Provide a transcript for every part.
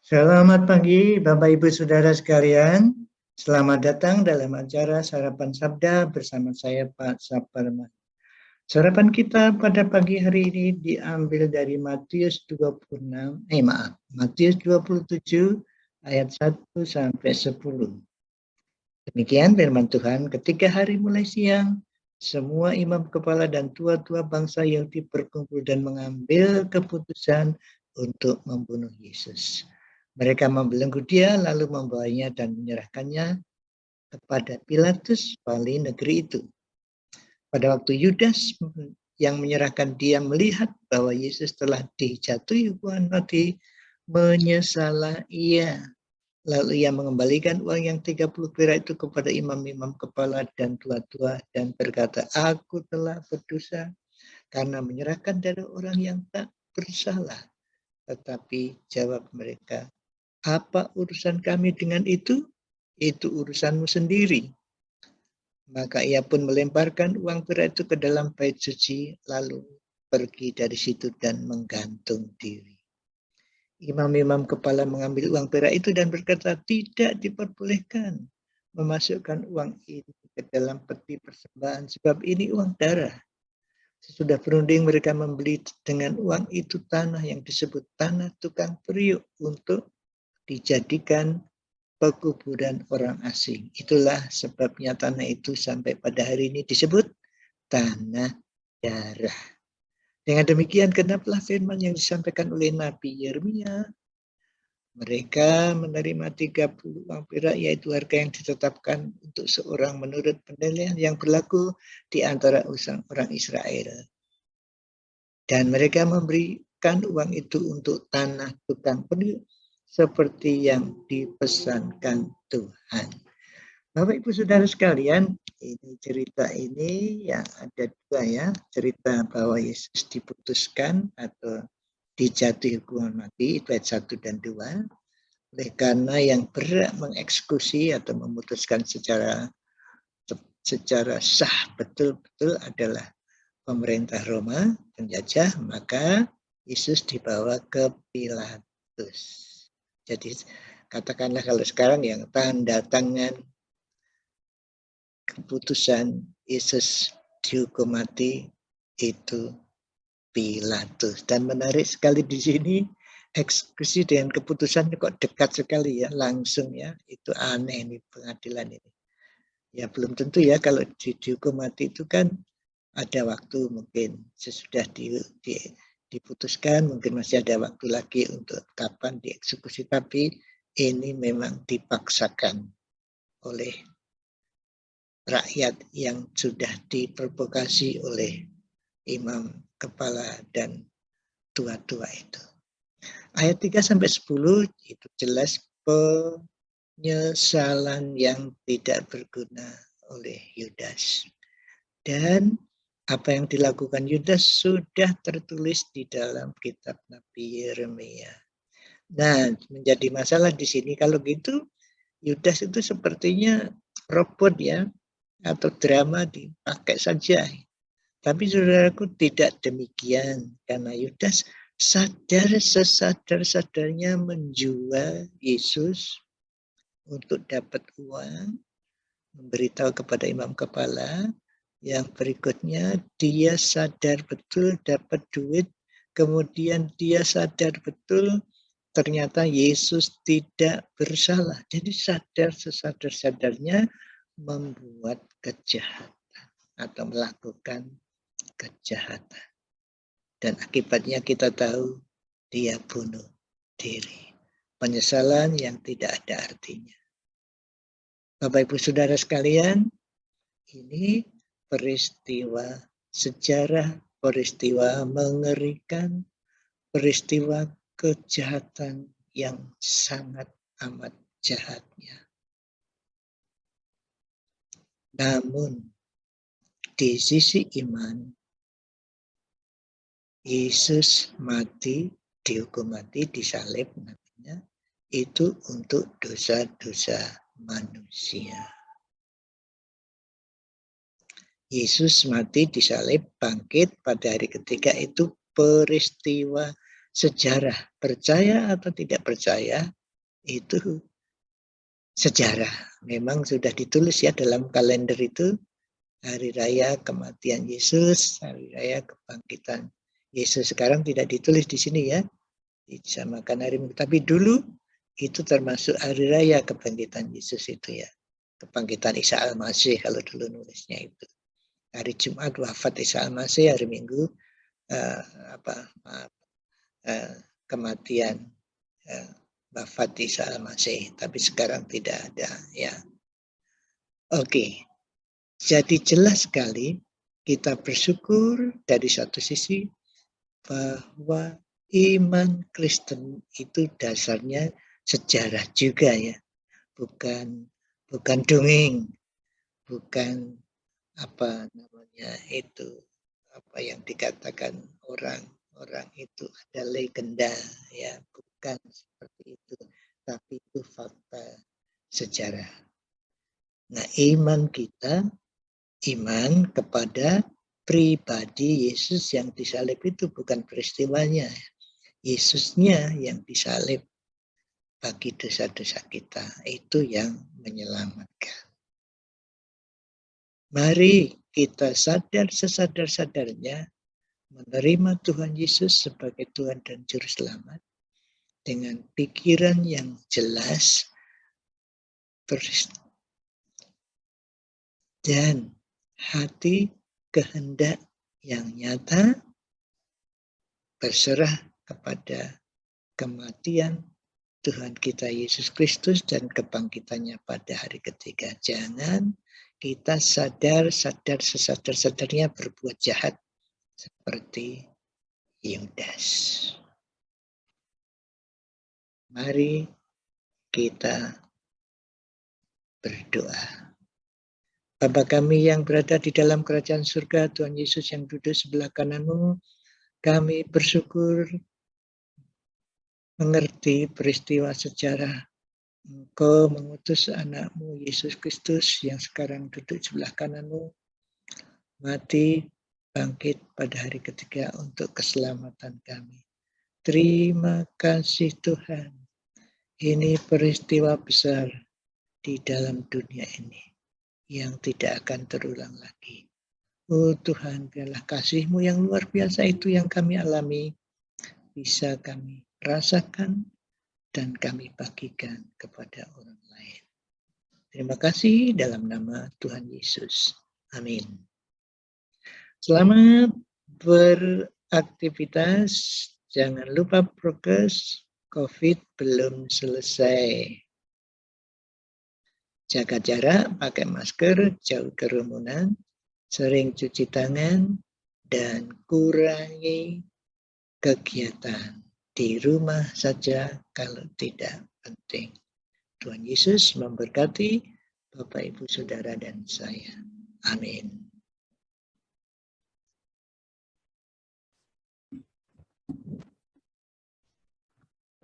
Selamat pagi Bapak Ibu Saudara sekalian. Selamat datang dalam acara Sarapan Sabda bersama saya Pak Saparman. Sarapan kita pada pagi hari ini diambil dari Matius 27 ayat 1 sampai 10. Demikian firman Tuhan, ketika hari mulai siang, semua imam kepala dan tua-tua bangsa Yahudi berkumpul dan mengambil keputusan untuk membunuh Yesus. Mereka membelenggu dia lalu membawanya dan menyerahkannya kepada Pilatus, wali negeri itu. Pada waktu Yudas yang menyerahkan dia melihat bahwa Yesus telah dijatuhi hukuman mati, menyesalah ia. Lalu ia mengembalikan uang yang 30 perak itu kepada imam-imam kepala dan tua-tua dan berkata, aku telah berdosa karena menyerahkan darah orang yang tak bersalah. Tetapi jawab mereka, apa urusan kami dengan itu? Itu urusanmu sendiri. Maka ia pun melemparkan uang perak itu ke dalam bait suci, lalu pergi dari situ dan menggantung diri. Imam-imam kepala mengambil uang perak itu dan berkata, tidak diperbolehkan memasukkan uang ini ke dalam peti persembahan, sebab ini uang darah. Sesudah berunding mereka membeli dengan uang itu tanah yang disebut tanah tukang periuk untuk dijadikan pekuburan orang asing. Itulah sebabnya tanah itu sampai pada hari ini disebut tanah darah. Dengan demikian genaplah firman yang disampaikan oleh Nabi Yeremia. Mereka menerima 30 uang perak, yaitu harga yang ditetapkan untuk seorang menurut penilaian yang berlaku di antara orang Israel. Dan mereka memberikan uang itu untuk tanah tukang periuk seperti yang dipesankan Tuhan. Bapak Ibu Saudara sekalian, ini cerita ini yang ada dua ya, cerita bahwa Yesus diputuskan atau dijatuhi hukuman mati, itu ayat 1 dan 2. Oleh karena yang berhak mengeksekusi atau memutuskan secara sah betul-betul adalah pemerintah Roma, penjajah, maka Yesus dibawa ke Pilatus. Jadi katakanlah kalau sekarang yang tanda tangan keputusan Yesus dihukum mati itu Pilatus. Dan menarik sekali di sini, eksekusi dengan keputusan kok dekat sekali ya, langsung ya. Itu aneh nih pengadilan ini. Ya belum tentu ya kalau dihukum mati itu kan ada waktu mungkin sesudah diputuskan, mungkin masih ada waktu lagi untuk kapan dieksekusi. Tapi ini memang dipaksakan oleh rakyat yang sudah diprovokasi oleh imam kepala dan tua-tua itu. Ayat 3-10 itu jelas penyesalan yang tidak berguna oleh Yudas. Dan apa yang dilakukan Yudas sudah tertulis di dalam kitab Nabi Yeremia. Nah, menjadi masalah di sini kalau gitu Yudas itu sepertinya robot ya, atau drama dipakai saja. Tapi saudaraku tidak demikian, karena Yudas sadar sesadar-sadarnya menjual Yesus untuk dapat uang, memberitahu kepada imam kepala. Yang berikutnya dia sadar betul dapat duit, kemudian dia sadar betul ternyata Yesus tidak bersalah. Jadi sadar sesadar-sadarnya membuat kejahatan atau melakukan kejahatan. Dan akibatnya kita tahu dia bunuh diri. Penyesalan yang tidak ada artinya. Bapak Ibu Saudara sekalian, ini peristiwa sejarah, peristiwa mengerikan, peristiwa kejahatan yang sangat amat jahatnya. Namun di sisi iman, Yesus mati, dihukum mati, disalib namanya, itu untuk dosa-dosa manusia. Yesus mati, disalib, bangkit pada hari ketiga itu peristiwa sejarah. Percaya atau tidak percaya, itu sejarah. Memang sudah ditulis ya dalam kalender itu, hari raya kematian Yesus, hari raya kebangkitan Yesus. Sekarang tidak ditulis di sini ya, disamakan hari Minggu. Tapi dulu itu termasuk hari raya kebangkitan Yesus itu ya. Kebangkitan Isa Al-Masih kalau dulu nulisnya itu. Hari Jumat wafat Isa Al-Masih, hari Minggu kematian wafat Isa Al-Masih. Tapi sekarang tidak ada ya. Oke. Jadi jelas sekali kita bersyukur dari satu sisi bahwa iman Kristen itu dasarnya sejarah juga ya, bukan dongeng, bukan apa namanya itu, apa yang dikatakan orang itu ada legenda ya, bukan seperti itu, tapi itu fakta sejarah. Nah, iman kita, iman kepada pribadi Yesus yang disalib itu bukan peristiwanya. Yesusnya yang disalib bagi dosa-dosa kita. Itu yang menyelamatkan. Mari kita sadar sesadar-sadarnya menerima Tuhan Yesus sebagai Tuhan dan Juru Selamat dengan pikiran yang jelas dan hati kehendak yang nyata berserah kepada kematian Tuhan kita Yesus Kristus dan kebangkitannya pada hari ketiga. Jangan kita sadar sesadar-sadarnya berbuat jahat seperti Yudas. Mari kita berdoa. Bapa kami yang berada di dalam kerajaan surga, Tuhan Yesus yang duduk sebelah kanan-Mu, kami bersyukur mengerti peristiwa sejarah Engkau mengutus anak-Mu Yesus Kristus yang sekarang duduk sebelah kanan-Mu, mati, bangkit pada hari ketiga untuk keselamatan kami. Terima kasih Tuhan. Ini peristiwa besar di dalam dunia ini yang tidak akan terulang lagi. Oh Tuhan, biarlah kasih-Mu yang luar biasa itu yang kami alami, bisa kami rasakan dan kami bagikan kepada orang lain. Terima kasih dalam nama Tuhan Yesus. Amin. Selamat beraktivitas. Jangan lupa prokes, COVID belum selesai. Jaga jarak, pakai masker, jauh kerumunan, sering cuci tangan, dan kurangi kegiatan. Di rumah saja kalau tidak penting. Tuhan Yesus memberkati Bapak, Ibu, Saudara, dan saya. Amin.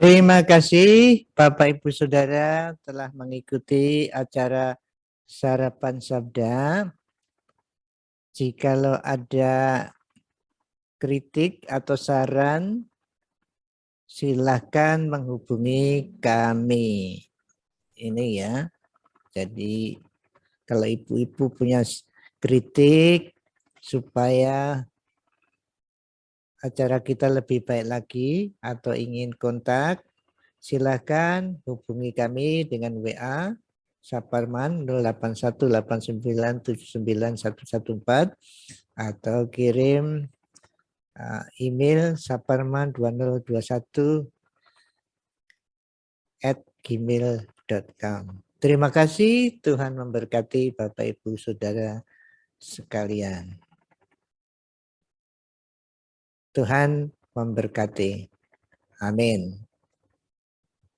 Terima kasih Bapak Ibu Saudara telah mengikuti acara Sarapan Sabda. Jikalau ada kritik atau saran, silakan menghubungi kami. Ini ya. Jadi kalau ibu-ibu punya kritik supaya acara kita lebih baik lagi atau ingin kontak, silakan hubungi kami dengan WA Saparman 0818979114 atau kirim email saparman2021@gmail.com. Terima kasih, Tuhan memberkati Bapak Ibu Saudara sekalian. Tuhan memberkati. Amin.